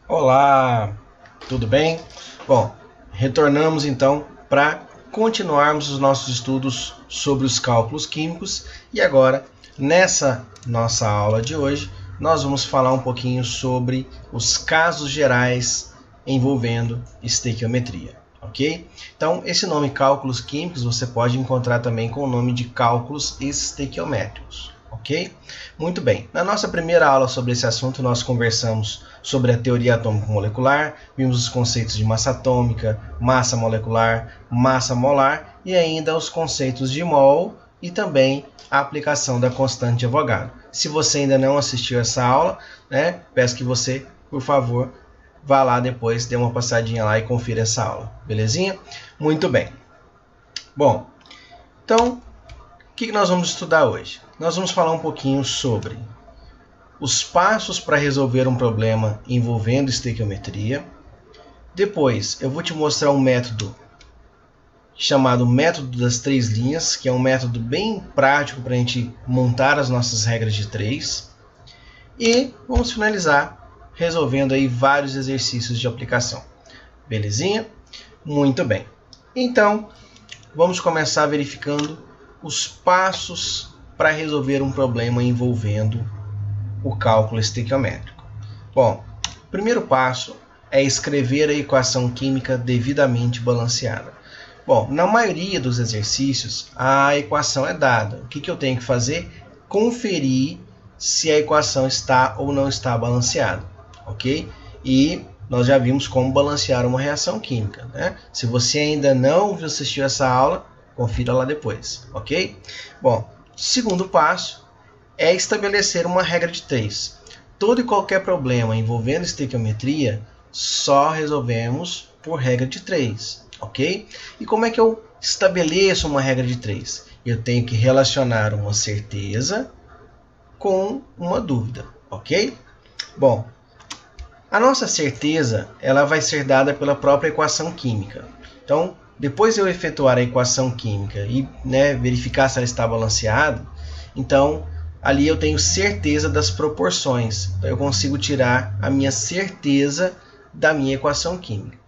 Olá, tudo bem? Bom, retornamos então para continuarmos os nossos estudos sobre os cálculos químicos e agora, nessa nossa aula de hoje, nós vamos falar um pouquinho sobre os casos gerais envolvendo estequiometria, ok? Então, esse nome cálculos químicos você pode encontrar também com o nome de cálculos estequiométricos. Ok? Muito bem. Na nossa primeira aula sobre esse assunto, nós conversamos sobre a teoria atômico-molecular, vimos os conceitos de massa atômica, massa molecular, massa molar e ainda os conceitos de mol e também a aplicação da constante de Avogadro. Se você ainda não assistiu essa aula, peço que você, por favor, vá lá depois, dê uma passadinha lá e confira essa aula. Belezinha? Muito bem. Bom, então, o que nós vamos estudar hoje? Nós vamos falar um pouquinho sobre os passos para resolver um problema envolvendo estequiometria. Depois, eu vou te mostrar um método chamado método das três linhas, que é um método bem prático para a gente montar as nossas regras de três. E vamos finalizar resolvendo aí vários exercícios de aplicação. Belezinha? Muito bem. Então, vamos começar verificando os passos para resolver um problema envolvendo o cálculo estequiométrico. Bom, o primeiro passo é escrever a equação química devidamente balanceada. Bom, na maioria dos exercícios, a equação é dada. O que eu tenho que fazer? Conferir se a equação está ou não está balanceada, ok? E nós já vimos como balancear uma reação química, né? Se você ainda não assistiu essa aula, confira lá depois, ok? Bom, segundo passo é estabelecer uma regra de três. Todo e qualquer problema envolvendo estequiometria só resolvemos por regra de três, ok? E como é que eu estabeleço uma regra de três? Eu tenho que relacionar uma certeza com uma dúvida, ok? Bom, a nossa certeza ela vai ser dada pela própria equação química. Então, depois de eu efetuar a equação química e verificar se ela está balanceada, então ali eu tenho certeza das proporções. Então eu consigo tirar a minha certeza da minha equação química.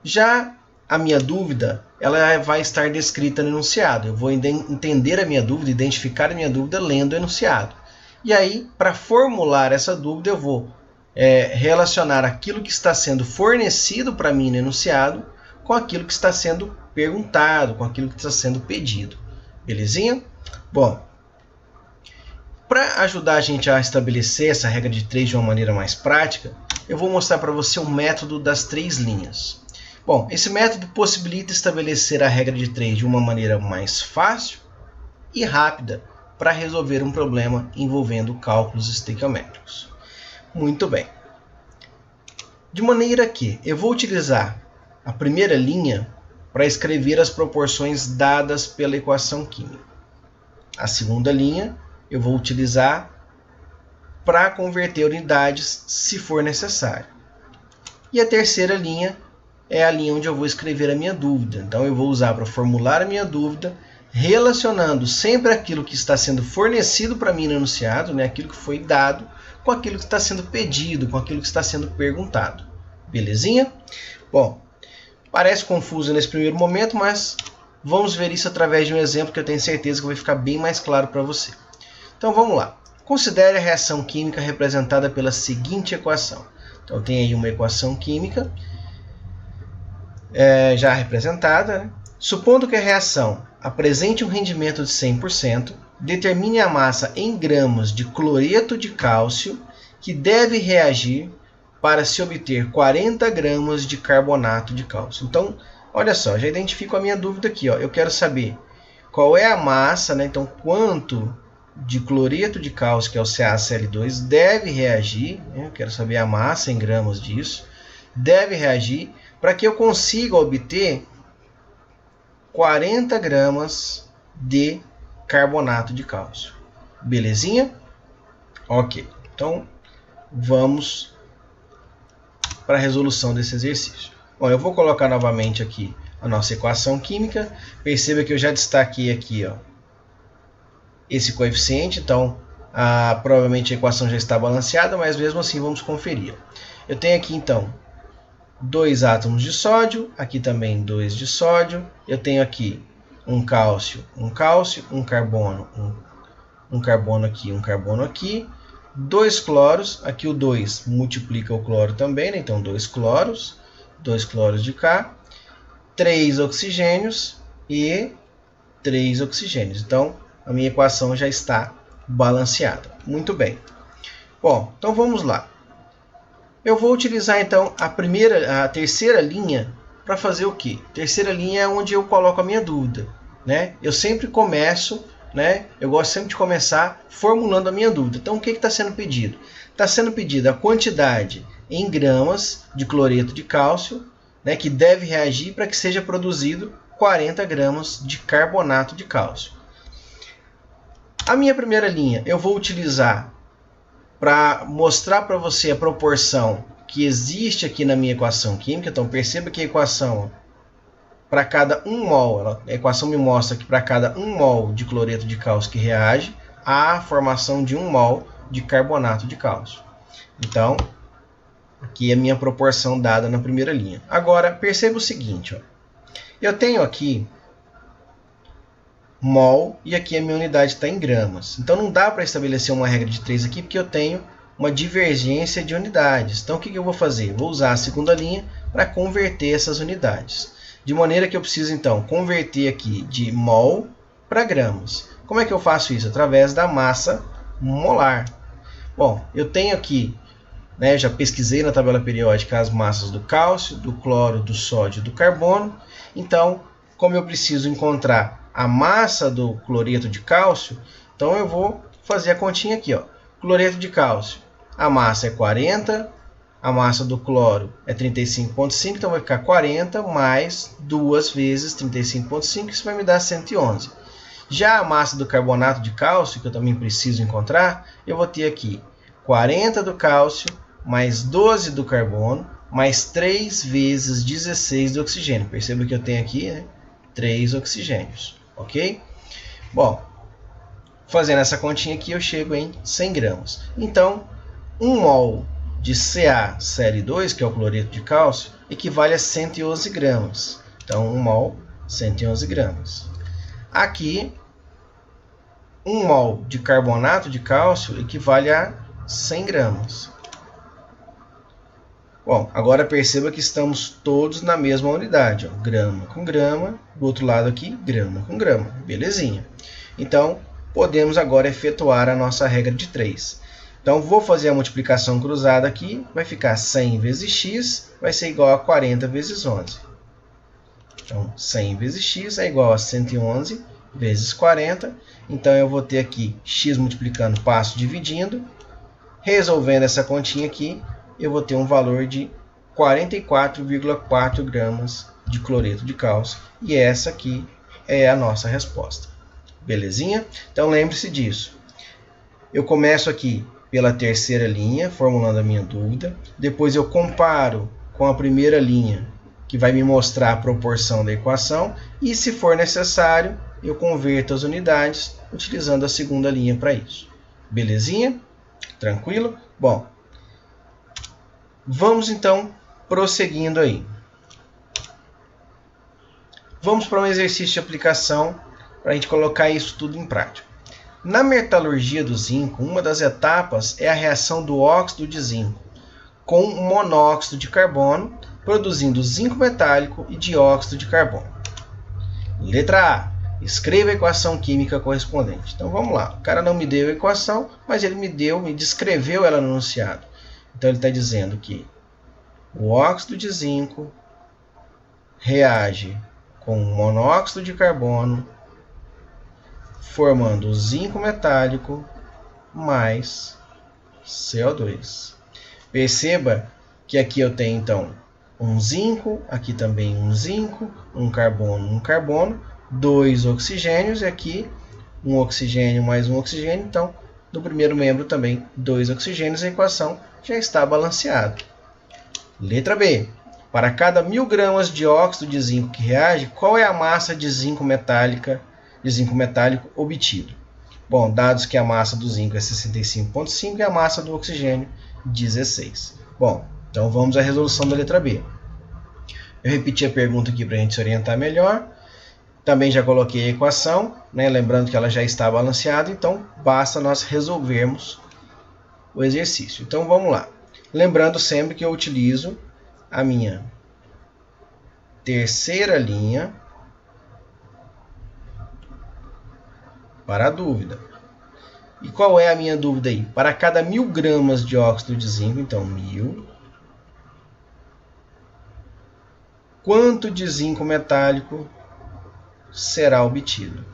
Já a minha dúvida, ela vai estar descrita no enunciado. Eu vou entender a minha dúvida, identificar a minha dúvida lendo o enunciado. E aí, para formular essa dúvida, eu vou relacionar aquilo que está sendo fornecido para mim no enunciado com aquilo que está sendo perguntado, com aquilo que está sendo pedido. Belezinha? Bom, para ajudar a gente a estabelecer essa regra de três de uma maneira mais prática, eu vou mostrar para você o método das três linhas. Bom, esse método possibilita estabelecer a regra de três de uma maneira mais fácil e rápida para resolver um problema envolvendo cálculos estequiométricos. Muito bem. De maneira que eu vou utilizar a primeira linha para escrever as proporções dadas pela equação química. A segunda linha eu vou utilizar para converter unidades se for necessário. E a terceira linha é a linha onde eu vou escrever a minha dúvida. Então eu vou usar para formular a minha dúvida, relacionando sempre aquilo que está sendo fornecido para mim no enunciado, aquilo que foi dado, com aquilo que está sendo pedido, com aquilo que está sendo perguntado. Belezinha? Bom, parece confuso nesse primeiro momento, mas vamos ver isso através de um exemplo que eu tenho certeza que vai ficar bem mais claro para você. Então vamos lá. Considere a reação química representada pela seguinte equação. Então eu tenho aí uma equação química já representada. Supondo que a reação apresente um rendimento de 100%, determine a massa em gramas de cloreto de cálcio que deve reagir para se obter 40 gramas de carbonato de cálcio. Então, olha só, já identifico a minha dúvida aqui. Eu quero saber qual é a massa, então quanto de cloreto de cálcio, que é o CaCl2, deve reagir. Eu quero saber a massa em gramas disso. Deve reagir para que eu consiga obter 40 gramas de carbonato de cálcio. Belezinha? Ok. Então, vamos para a resolução desse exercício. Bom, eu vou colocar novamente aqui a nossa equação química. Perceba que eu já destaquei aqui esse coeficiente, então provavelmente a equação já está balanceada, mas mesmo assim vamos conferir. Eu tenho aqui então 2 átomos de sódio, aqui também 2 de sódio. Eu tenho aqui um cálcio, um carbono, um carbono aqui, um carbono aqui. 2 cloros, aqui o 2 multiplica o cloro também, né? Então 2 cloros de cá. 3 oxigênios e 3 oxigênios. Então a minha equação já está balanceada. Muito bem. Bom, então vamos lá. Eu vou utilizar então a terceira linha para fazer o quê? Terceira linha é onde eu coloco a minha dúvida, né? Eu sempre começo, né? Eu gosto sempre de começar formulando a minha dúvida. Então o que está sendo pedido? Está sendo pedida a quantidade em gramas de cloreto de cálcio, né, que deve reagir para que seja produzido 40 gramas de carbonato de cálcio. A minha primeira linha eu vou utilizar para mostrar para você a proporção que existe aqui na minha equação química. Então perceba que a equação, para cada 1 mol, a equação me mostra que para cada 1 mol de cloreto de cálcio que reage, há a formação de 1 mol de carbonato de cálcio. Então, aqui é a minha proporção dada na primeira linha. Agora, perceba o seguinte, ó. Eu tenho aqui mol e aqui a minha unidade está em gramas. Então não dá para estabelecer uma regra de 3 aqui, porque eu tenho uma divergência de unidades. Então o que eu vou fazer? Vou usar a segunda linha para converter essas unidades. De maneira que eu preciso então converter aqui de mol para gramas. Como é que eu faço isso? Através da massa molar. Bom, eu tenho aqui, né, já pesquisei na tabela periódica as massas do cálcio, do cloro, do sódio e do carbono. Então, como eu preciso encontrar a massa do cloreto de cálcio, então eu vou fazer a continha aqui, ó. Cloreto de cálcio, a massa é 40, a massa do cloro é 35,5, então vai ficar 40 mais 2 vezes 35,5, isso vai me dar 111. Já a massa do carbonato de cálcio, que eu também preciso encontrar, eu vou ter aqui 40 do cálcio mais 12 do carbono, mais 3 vezes 16 do oxigênio. Perceba que eu tenho aqui, né, 3 oxigênios. Ok? Bom, fazendo essa continha aqui, eu chego em 100 gramas. Então, 1 mol de CaCl2, que é o cloreto de cálcio, equivale a 111 gramas. Então, 1 mol, 111 gramas. Aqui, 1 mol de carbonato de cálcio equivale a 100 gramas. Bom, agora perceba que estamos todos na mesma unidade, ó, grama com grama, do outro lado aqui, grama com grama, belezinha. Então, podemos agora efetuar a nossa regra de 3. Então, vou fazer a multiplicação cruzada aqui, vai ficar 100 vezes x, vai ser igual a 40 vezes 11. Então, 100 vezes x é igual a 111 vezes 40. Então, eu vou ter aqui x multiplicando, passo dividindo. Resolvendo essa continha aqui, eu vou ter um valor de 44,4 gramas de cloreto de cálcio. E essa aqui é a nossa resposta. Belezinha? Então lembre-se disso. Eu começo aqui pela terceira linha, formulando a minha dúvida. Depois eu comparo com a primeira linha, que vai me mostrar a proporção da equação. E se for necessário, eu converto as unidades utilizando a segunda linha para isso. Belezinha? Tranquilo? Bom, vamos então prosseguindo aí. Vamos para um exercício de aplicação para a gente colocar isso tudo em prática. Na metalurgia do zinco, uma das etapas é a reação do óxido de zinco com monóxido de carbono, produzindo zinco metálico e dióxido de carbono. Letra A. Escreva a equação química correspondente. Então vamos lá. O cara não me deu a equação, mas ele me descreveu ela no enunciado. Então ele está dizendo que o óxido de zinco reage com monóxido de carbono, formando o zinco metálico mais CO2. Perceba que aqui eu tenho então um zinco, aqui também um zinco, um carbono, 2 oxigênios, e aqui um oxigênio mais um oxigênio. Então, no primeiro membro também 2 oxigênios, a equação já está balanceada. Letra B. Para cada 1000 gramas de óxido de zinco que reage, qual é a massa de zinco metálico obtido? Bom, dados que a massa do zinco é 65,5 e a massa do oxigênio 16. Bom, Então vamos à resolução da letra B. Eu repeti a pergunta aqui para a gente se orientar melhor. Também já coloquei a equação, né? Lembrando que ela já está balanceada, então basta nós resolvermos o exercício. Então vamos lá. Lembrando sempre que eu utilizo a minha terceira linha para a dúvida. E qual é a minha dúvida aí? Para cada 1000 gramas de óxido de zinco, então 1000, quanto de zinco metálico será obtido?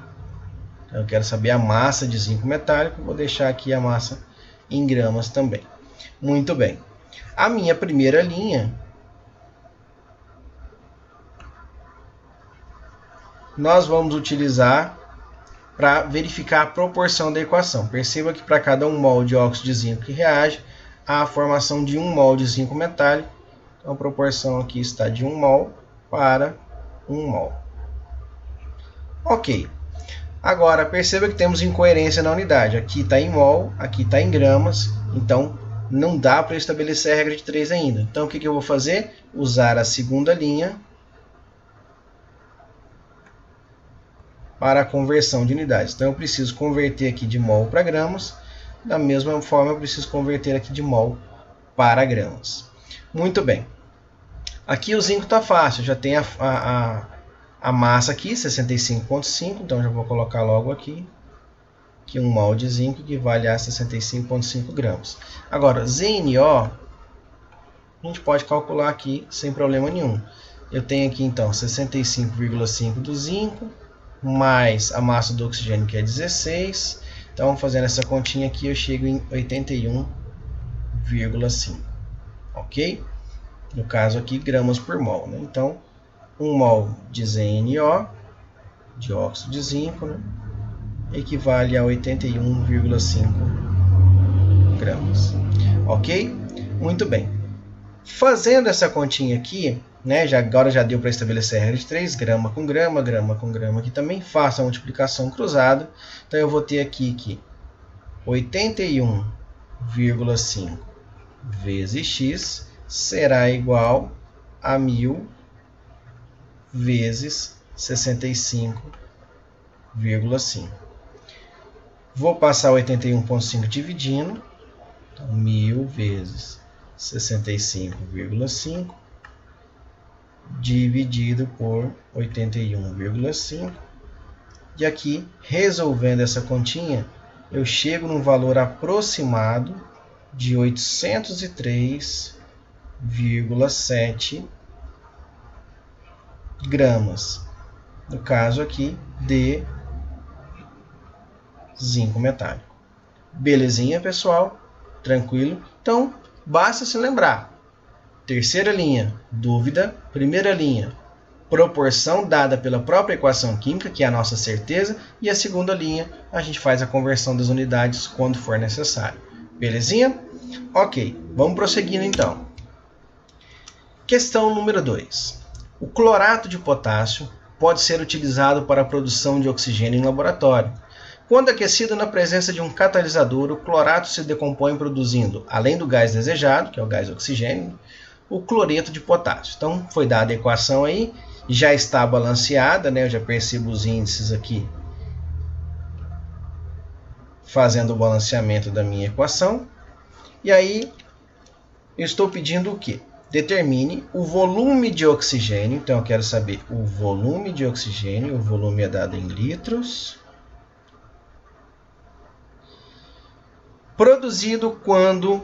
Eu quero saber a massa de zinco metálico, vou deixar aqui a massa em gramas também. Muito bem. A minha primeira linha, nós vamos utilizar para verificar a proporção da equação. Perceba que para cada 1 mol de óxido de zinco que reage, há a formação de 1 mol de zinco metálico. Então a proporção aqui está de 1 mol para 1 mol. Ok. Agora perceba que temos incoerência na unidade. Aqui está em mol, aqui está em gramas. Então não dá para estabelecer a regra de 3 ainda. Então o que eu vou fazer? Usar a segunda linha para a conversão de unidades. Então eu preciso converter aqui de mol para gramas. Da mesma forma eu preciso converter aqui de mol para gramas. Muito bem. Aqui o zinco está fácil. Já tem a massa aqui, 65,5. Então já vou colocar logo aqui que 1 mol de zinco equivale a 65,5 gramas. Agora, ZNO, a gente pode calcular aqui sem problema nenhum. Eu tenho aqui então 65,5 do zinco, mais a massa do oxigênio, que é 16. Então, fazendo essa continha aqui, eu chego em 81,5. Ok? No caso aqui, gramas por mol. Né? Então, 1 mol de ZNO, de óxido de zinco, né? Equivale a 81,5 gramas. Ok? Muito bem. Fazendo essa continha aqui, né, agora já deu para estabelecer a regra de 3, grama com grama aqui também, faço a multiplicação cruzada. Então eu vou ter aqui que 81,5 vezes x será igual a 1000 vezes 65,5. Vou passar 81,5 dividindo, então 1000 vezes 65,5 dividido por 81,5. E aqui, resolvendo essa continha, eu chego num valor aproximado de 803,7 gramas. No caso aqui, de zinco metálico. Belezinha, pessoal? Tranquilo? Então, basta se lembrar. Terceira linha, dúvida. Primeira linha, proporção dada pela própria equação química, que é a nossa certeza. E a segunda linha, a gente faz a conversão das unidades quando for necessário. Belezinha? Ok, vamos prosseguindo então. Questão número 2. O clorato de potássio pode ser utilizado para a produção de oxigênio em laboratório. Quando aquecido na presença de um catalisador, o clorato se decompõe produzindo, além do gás desejado, que é o gás oxigênio, o cloreto de potássio. Então, foi dada a equação aí, já está balanceada, né? Eu já percebo os índices aqui fazendo o balanceamento da minha equação. E aí, eu estou pedindo o quê? Determine o volume de oxigênio. Então, eu quero saber o volume de oxigênio. O volume é dado em litros. Produzido quando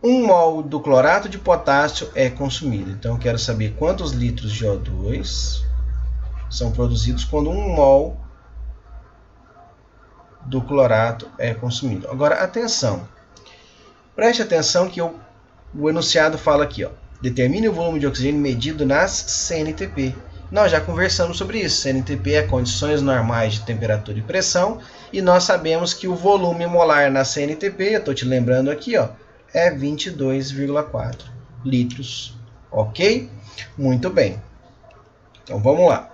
1 mol do clorato de potássio é consumido. Então, eu quero saber quantos litros de O2 são produzidos quando 1 mol do clorato é consumido. Agora, atenção. Preste atenção que o enunciado fala aqui, ó. Determine o volume de oxigênio medido nas CNTP. Nós já conversamos sobre isso. CNTP é condições normais de temperatura e pressão. E nós sabemos que o volume molar na CNTP, eu estou te lembrando aqui, ó, é 22,4 litros. Ok? Muito bem. Então vamos lá.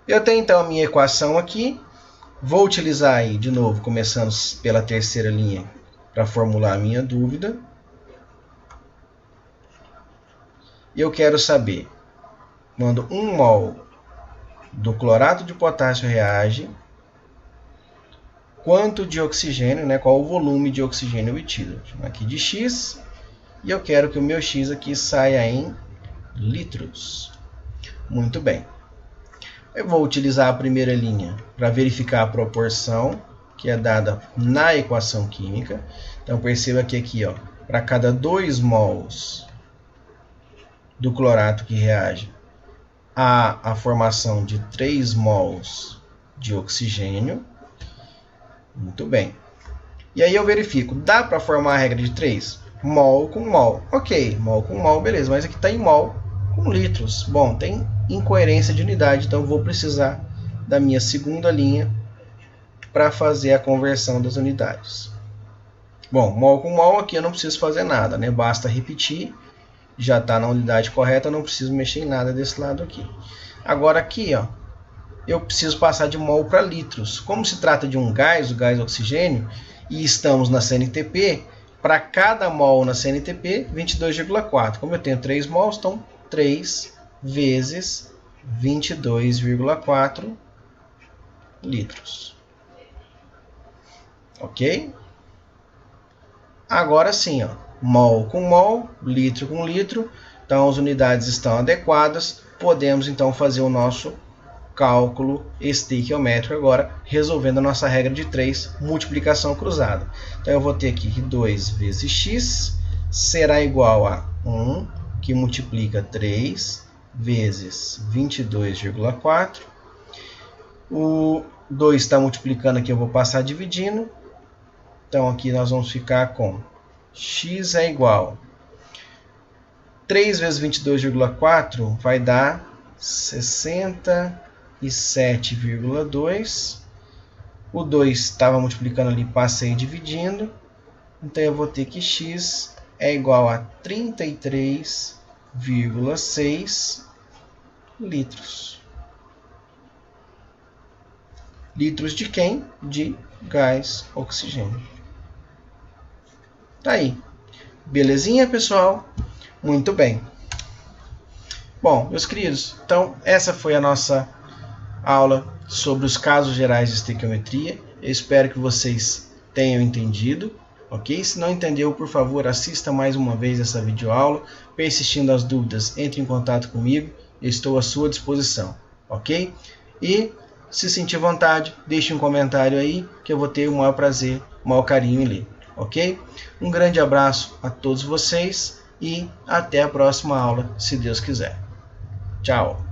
Eu tenho então a minha equação aqui. Vou utilizar aí, de novo, começando pela terceira linha, para formular a minha dúvida. Eu quero saber quando 1 mol do clorato de potássio reage, quanto de oxigênio, né, qual o volume de oxigênio obtido. Chamo aqui de X, e eu quero que o meu X aqui saia em litros. Muito bem. Eu vou utilizar a primeira linha para verificar a proporção que é dada na equação química. Então perceba que aqui, para cada 2 mols do clorato que reage, há a formação de 3 mols de oxigênio. Muito bem. E aí eu verifico, dá para formar a regra de 3? Mol com mol. Ok, mol com mol, beleza, mas aqui está em mol com litros. Bom, tem incoerência de unidade, então eu vou precisar da minha segunda linha para fazer a conversão das unidades. Bom, mol com mol aqui eu não preciso fazer nada, né? Basta repetir, já está na unidade correta, não preciso mexer em nada desse lado aqui. Agora aqui, eu preciso passar de mol para litros. Como se trata de um gás, o gás oxigênio, e estamos na CNTP, para cada mol na CNTP, 22,4. Como eu tenho 3 mols, então 3 vezes 22,4 litros. Ok? Agora sim, mol com mol, litro com litro. Então as unidades estão adequadas. Podemos então fazer o nosso cálculo estequiométrico agora, resolvendo a nossa regra de 3, multiplicação cruzada. Então eu vou ter aqui que 2 vezes x será igual a 1, que multiplica 3 vezes 22,4. O 2 está multiplicando aqui, eu vou passar dividindo. Então aqui nós vamos ficar com x é igual a 3 vezes 22,4 vai dar 67,2. O 2 estava multiplicando ali, passei dividindo. Então eu vou ter que x é igual a 33,6 litros. Litros de quem? De gás oxigênio. Tá aí. Belezinha, pessoal? Muito bem. Bom, meus queridos, então essa foi a nossa aula sobre os casos gerais de estequiometria. Eu espero que vocês tenham entendido, ok? Se não entendeu, por favor, assista mais uma vez essa videoaula. Persistindo as dúvidas, entre em contato comigo. Eu estou à sua disposição, ok? E se sentir vontade, deixe um comentário aí que eu vou ter o maior prazer, o maior carinho em ler, ok? Um grande abraço a todos vocês e até a próxima aula, se Deus quiser. Tchau!